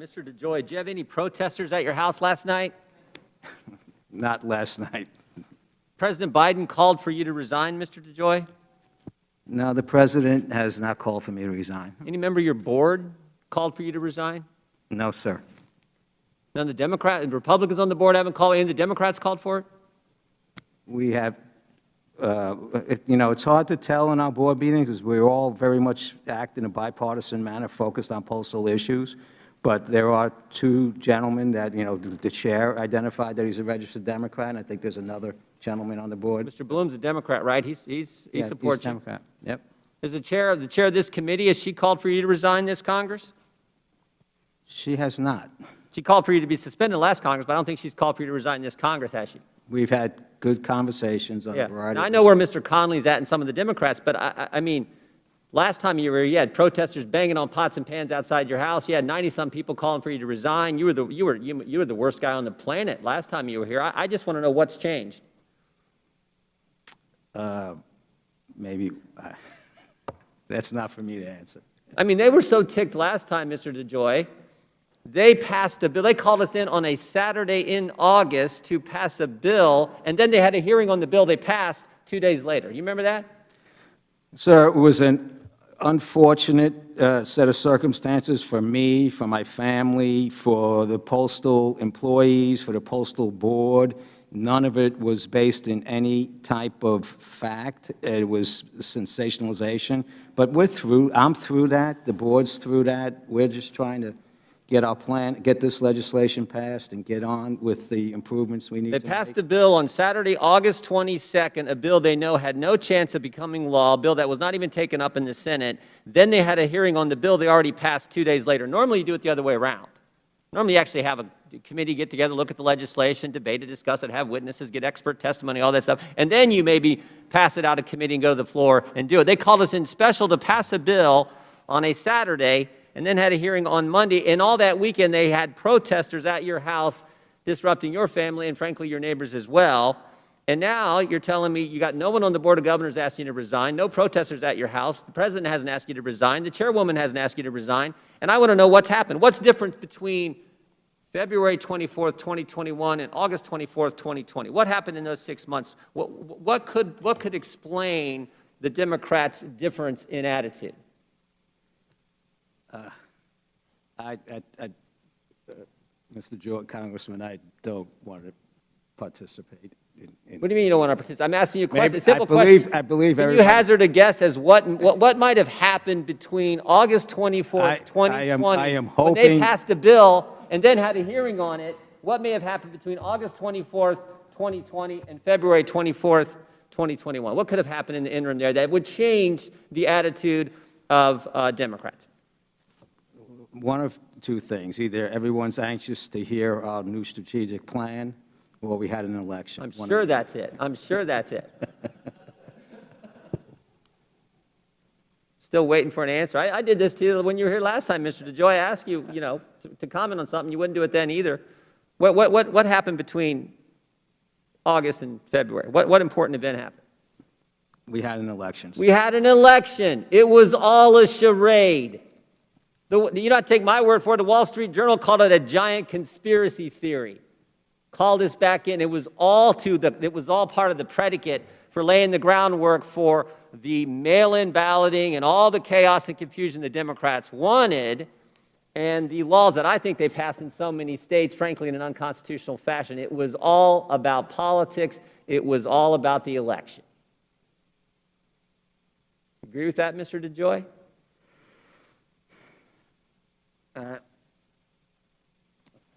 Mr. Dejoy, do you have any protesters at your house last night? Not last night. President Biden called for you to resign, Mr. Dejoy? No, the president has not called for me to resign. Any member of your board called for you to resign? No, sir. None of the Republicans on the board haven't called, any of the Democrats called for it? We have, it's hard to tell in our board meetings because we all very much act in a bipartisan manner focused on postal issues. But there are two gentlemen that, the chair identified that he's a registered Democrat, and I think there's another gentleman on the board. Mr. Bloom's a Democrat, right? He Yeah, supports he's a you. Democrat. Yep. Is the chair of this committee, has she called for you to resign this Congress? She has not. She called for you to be suspended last Congress, but I don't think she's called for you to resign this Congress, has she? We've had good conversations on a variety Now, of I know where Mr. Connolly's at and some of the Democrats, but I mean, last time you were here, you had protesters banging on pots and pans outside your house. You had 90-some people calling for you to resign. You were the worst guy on the planet last time you were here. I just want to know what's changed. Maybe that's not for me to answer. I mean, they were so ticked last time, Mr. Dejoy. They passed a bill. They called us in on a Saturday in August to pass a bill, and then they had a hearing on the bill they passed 2 days later. You remember that? Sir, it was an unfortunate set of circumstances for me, for my family, for the postal employees, for the postal board. None of it was based in any type of fact. It was sensationalization. But we're through. I'm through that. The board's through that. We're just trying to get our plan, get this legislation passed, and get on with the improvements we need to make. They passed a bill on Saturday, August 22nd, a bill they know had no chance of becoming law, a bill that was not even taken up in the Senate. Then they had a hearing on the bill they already passed 2 days later. Normally, you do it the other way around. Normally, you actually have a committee get together, look at the legislation, debate it, discuss it, have witnesses, get expert testimony, all that stuff, and then you maybe pass it out of committee and go to the floor and do it. They called us in special to pass a bill on a Saturday, and then had a hearing on Monday, and all that weekend they had protesters at your house disrupting your family and, frankly, your neighbors as well. And now you're telling me you got no one on the Board of Governors asking you to resign, no protesters at your house, the president hasn't asked you to resign, the chairwoman hasn't asked you to resign, and I want to know what's happened. What's different between February 24th, 2021 and August 24th, 2020? What happened in those 6 months? What could explain the Democrats' difference in attitude? Mr. George, Congressman, I don't want to participate in. What do you mean you don't want to participate? I'm asking you a question, a Maybe, simple question. I believe Can you everybody. hazard a guess as what might have happened between August 24th, 2020, I am when they hoping- passed a bill and then had a hearing on it? What may have happened between August 24th, 2020 and February 24th, 2021? What could have happened in the interim there that would change the attitude of Democrats? One of two things. Either everyone's anxious to hear our new strategic plan, or we had an election. I'm sure that's it. I'm sure that's it. Still waiting for an answer. I did this to you when you were here last time, Mr. Dejoy. I asked you, to comment on something. You wouldn't do it then either. What happened between August and February? What important event happened? We had an election. We had an election. It was all a charade. You not take my word for it. The Wall Street Journal called it a giant conspiracy theory. Called us back in. It was all part of the predicate for laying the groundwork for the mail-in balloting and all the chaos and confusion the Democrats wanted, and the laws that I think they passed in so many states, frankly, in an unconstitutional fashion. It was all about politics. It was all about the election. Agree with that, Mr. Dejoy?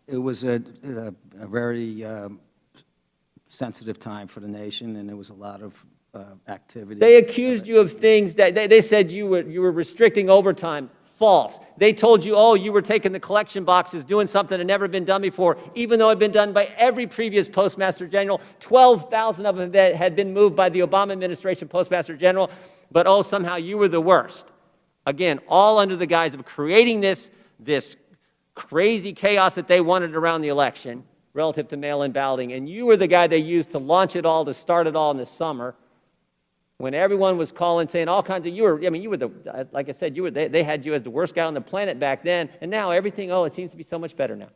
It was a very sensitive time for the nation, and there was a lot of activity. They accused you of things that they said you were restricting overtime. False. They told you, you were taking the collection boxes, doing something that had never been done before, even though it had been done by every previous Postmaster General. 12,000 of them had been moved by the Obama administration Postmaster General, but somehow you were the worst. Again, all under the guise of creating this crazy chaos that they wanted around the election relative to mail-in balloting, and you were the guy they used to launch it all, to start it all in the summer. when everyone was calling, saying all kinds of, you were like I said, they had you as the worst guy on the planet back then, and now everything, oh, it seems to be so much better now.